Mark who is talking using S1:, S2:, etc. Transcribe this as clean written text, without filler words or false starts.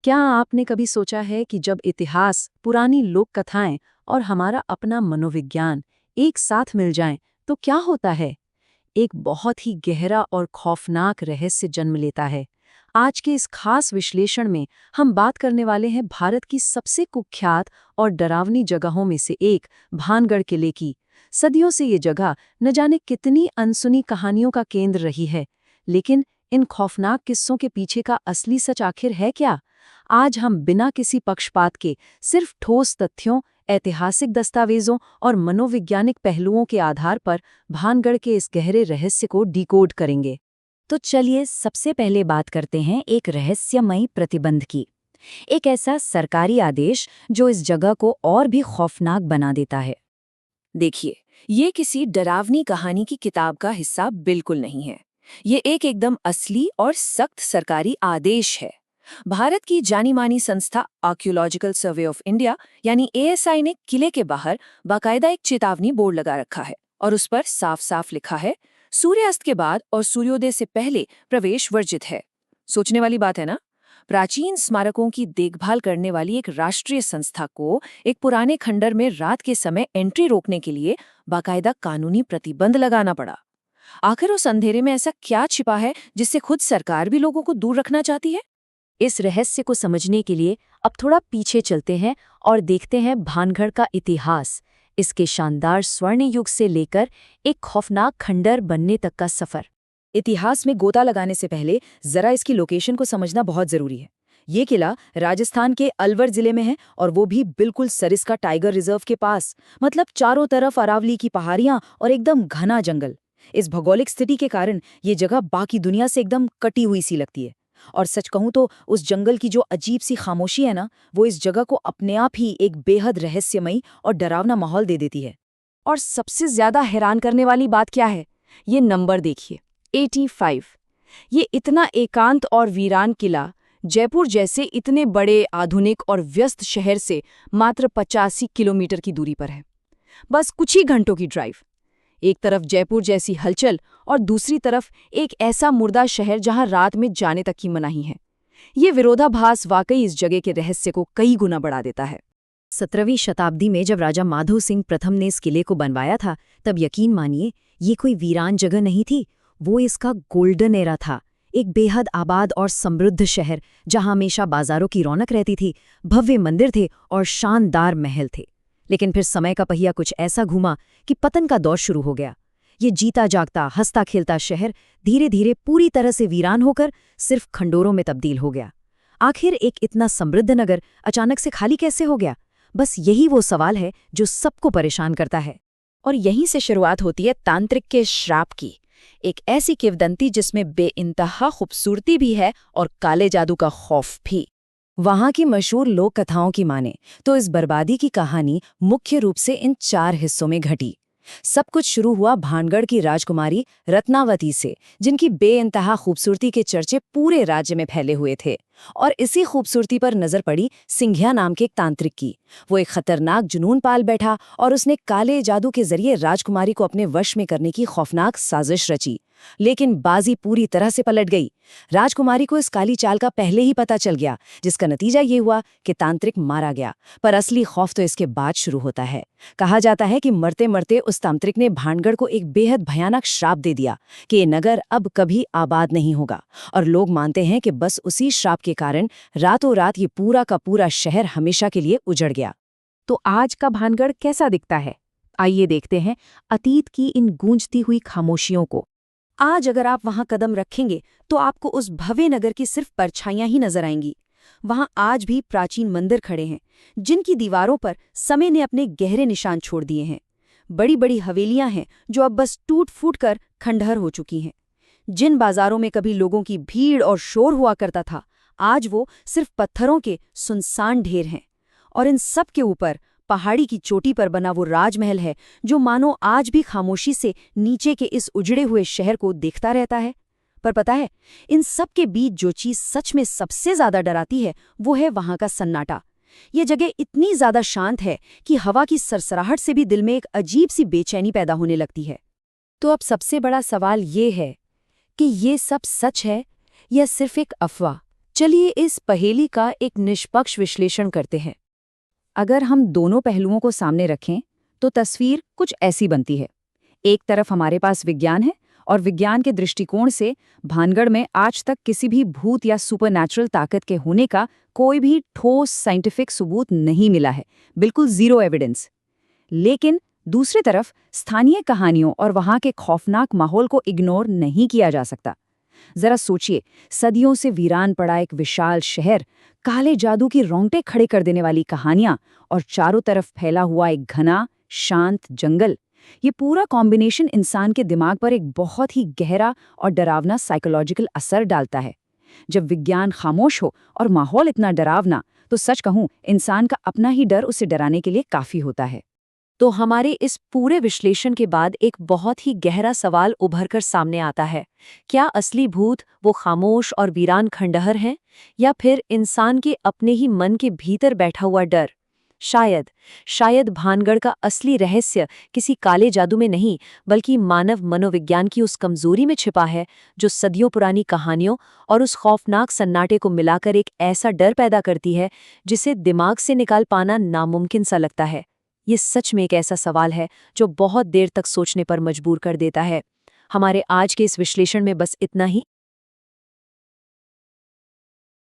S1: क्या आपने कभी सोचा है कि जब इतिहास, पुरानी लोक कथाएं और हमारा अपना मनोविज्ञान एक साथ मिल जाएं, तो क्या होता है? एक बहुत ही गहरा और खौफनाक रहस्य जन्म लेता है। आज के इस खास विश्लेषण में हम बात करने वाले हैं भारत की सबसे कुख्यात और डरावनी जगहों में से एक, भानगढ़ किले की। सदियों से ये जगह न जाने कितनी अनसुनी कहानियों का केंद्र रही है, लेकिन इन खौफनाक किस्सों के पीछे का असली सच आखिर है क्या? आज हम बिना किसी पक्षपात के सिर्फ ठोस तथ्यों, ऐतिहासिक दस्तावेजों और मनोवैज्ञानिक पहलुओं के आधार पर भानगढ़ के इस गहरे रहस्य को डिकोड करेंगे।
S2: तो चलिए सबसे पहले बात करते हैं एक रहस्यमयी प्रतिबंध की। एक ऐसा सरकारी आदेश जो इस जगह को और भी खौफनाक बना देता है।
S3: देखिए, ये किसी डरावनी कहानी की किताब का हिस्सा बिल्कुल नहीं है। ये एक एकदम असली और सख्त सरकारी आदेश है। भारत की जानी मानी संस्था आर्कियोलॉजिकल सर्वे ऑफ इंडिया यानी एएसआई ने किले के बाहर बाकायदा एक चेतावनी बोर्ड लगा रखा है और उस पर साफ साफ लिखा है, सूर्यास्त के बाद और सूर्योदय से पहले प्रवेश वर्जित है। सोचने वाली बात है ना? प्राचीन स्मारकों की देखभाल करने वाली एक राष्ट्रीय संस्था को एक पुराने खंडर में रात के समय एंट्री रोकने के लिए बाकायदा कानूनी प्रतिबंध लगाना पड़ा। आखिर उस अंधेरे में ऐसा क्या छिपा है जिससे खुद सरकार भी लोगों को दूर रखना चाहती है?
S2: इस रहस्य को समझने के लिए अब थोड़ा पीछे चलते हैं और देखते हैं भानगढ़ का इतिहास, इसके शानदार स्वर्ण युग से लेकर एक खौफनाक खंडर बनने तक का सफर।
S3: इतिहास में गोता लगाने से पहले जरा इसकी लोकेशन को समझना बहुत जरूरी है। ये किला राजस्थान के अलवर जिले में है और वो भी बिल्कुल सरिस्का टाइगर रिजर्व के पास। मतलब चारों तरफ अरावली की पहाड़ियां और एकदम घना जंगल। इस भौगोलिक स्थिति के कारण ये जगह बाकी दुनिया से एकदम कटी हुई सी लगती है। और सच कहूं तो उस जंगल की जो अजीब सी खामोशी है ना, वो इस जगह को अपने आप ही एक बेहद रहस्यमयी और डरावना माहौल दे देती है।
S1: और सबसे ज्यादा हैरान करने वाली बात क्या है? ये नंबर देखिए, 85। ये इतना एकांत और वीरान किला जयपुर जैसे इतने बड़े, आधुनिक और व्यस्त शहर से मात्र 85 किलोमीटर की दूरी पर है। बस कुछ ही घंटों की ड्राइव। एक तरफ जयपुर जैसी हलचल और दूसरी तरफ एक ऐसा मुर्दा शहर जहां रात में जाने तक की मनाही है। ये विरोधाभास वाकई इस जगह के रहस्य को कई गुना बढ़ा देता है।
S2: 17वीं शताब्दी में जब राजा माधो सिंह प्रथम ने इस किले को बनवाया था, तब यकीन मानिए ये कोई वीरान जगह नहीं थी, वो इसका गोल्डन एरा था। एक बेहद आबाद और समृद्ध शहर जहां हमेशा बाजारों की रौनक रहती थी, भव्य मंदिर थे और शानदार महल थे। लेकिन फिर समय का पहिया कुछ ऐसा घूमा कि पतन का दौर शुरू हो गया। ये जीता जागता, हंसता खेलता शहर धीरे धीरे पूरी तरह से वीरान होकर सिर्फ खंडोरों में तब्दील हो गया। आखिर एक इतना समृद्ध नगर अचानक से खाली कैसे हो गया? बस यही वो सवाल है जो सबको परेशान करता है।
S3: और यहीं से शुरुआत होती है तांत्रिक के श्राप की। एक ऐसी किंवदंती जिसमें बेइंतहा खूबसूरती भी है और काले जादू का खौफ भी। वहां की मशहूर लोक कथाओं की माने तो इस बर्बादी की कहानी मुख्य रूप से इन 4 हिस्सों में घटी। सब कुछ शुरू हुआ भानगढ़ की राजकुमारी रत्नावती से, जिनकी बेइंतहा खूबसूरती के चर्चे पूरे राज्य में फैले हुए थे। और इसी खूबसूरती पर नजर पड़ी सिंघिया नाम के एक तांत्रिक की। वो एक खतरनाक जुनून पाल बैठा और उसने काले जादू के जरिए राजकुमारी को अपने वश में करने की खौफनाक साजिश रची। लेकिन बाजी पूरी तरह से पलट गई। राजकुमारी को इस काली चाल का पहले ही पता चल गया, जिसका नतीजा ये हुआ कि तांत्रिक मारा गया। पर असली खौफ तो इसके बाद शुरू होता है। कहा जाता है कि मरते मरते उस तांत्रिक ने भानगढ़ को एक बेहद भयानक श्राप दे दिया कि ये नगर अब कभी आबाद नहीं होगा। और लोग मानते हैं कि बस उसी श्राप के कारण रातों रात ये पूरा का पूरा शहर हमेशा के लिए उजड़ गया।
S1: तो आज का भानगढ़ कैसा दिखता है? आइए देखते हैं अतीत की इन गूंजती हुई खामोशियों को। आज अगर आप वहां कदम रखेंगे तो आपको उस भव्य नगर की सिर्फ परछाइयां ही नजर आएंगी। वहां आज भी प्राचीन मंदिर खड़े हैं, जिनकी दीवारों पर समय ने अपने गहरे निशान छोड़ दिए हैं। बड़ी बड़ी हवेलियां हैं जो अब बस टूट फूट कर खंडहर हो चुकी हैं। जिन बाजारों में कभी लोगों की भीड़ और शोर हुआ करता था, आज वो सिर्फ पत्थरों के सुनसान ढेर हैं। और इन सब के ऊपर पहाड़ी की चोटी पर बना वो राजमहल है, जो मानो आज भी खामोशी से नीचे के इस उजड़े हुए शहर को देखता रहता है। पर पता है, इन सब के बीच जो चीज सच में सबसे ज्यादा डराती है, वो है वहां का सन्नाटा। ये जगह इतनी ज्यादा शांत है कि हवा की सरसराहट से भी दिल में एक अजीब सी बेचैनी पैदा होने लगती है। तो अब सबसे बड़ा सवाल ये है कि ये सब सच है या सिर्फ एक अफवाह? चलिए इस पहेली का एक निष्पक्ष विश्लेषण करते हैं। अगर हम दोनों पहलुओं को सामने रखें तो तस्वीर कुछ ऐसी बनती है। एक तरफ हमारे पास विज्ञान है और विज्ञान के दृष्टिकोण से भानगढ़ में आज तक किसी भी भूत या सुपरनैचुरल ताकत के होने का कोई भी ठोस साइंटिफिक सबूत नहीं मिला है, बिल्कुल जीरो एविडेंस। लेकिन दूसरी तरफ स्थानीय कहानियों और वहां के खौफनाक माहौल को इग्नोर नहीं किया जा सकता। जरा सोचिए, सदियों से वीरान पड़ा एक विशाल शहर, काले जादू की रोंगटे खड़े कर देने वाली कहानियां और चारों तरफ फैला हुआ एक घना शांत जंगल। ये पूरा कॉम्बिनेशन इंसान के दिमाग पर एक बहुत ही गहरा और डरावना साइकोलॉजिकल असर डालता है। जब विज्ञान खामोश हो और माहौल इतना डरावना, तो सच कहूं इंसान का अपना ही डर उसे डराने के लिए काफी होता है।
S2: तो हमारे इस पूरे विश्लेषण के बाद एक बहुत ही गहरा सवाल उभरकर सामने आता है। क्या असली भूत वो खामोश और वीरान खंडहर हैं, या फिर इंसान के अपने ही मन के भीतर बैठा हुआ डर? शायद भानगढ़ का असली रहस्य किसी काले जादू में नहीं, बल्कि मानव मनोविज्ञान की उस कमजोरी में छिपा है, जो सदियों पुरानी कहानियों और उस खौफनाक सन्नाटे को मिलाकर एक ऐसा डर पैदा करती है जिसे दिमाग से निकाल पाना नामुमकिन सा लगता है। ये सच में एक ऐसा सवाल है जो बहुत देर तक सोचने पर मजबूर कर देता है। हमारे आज के इस विश्लेषण में बस इतना ही।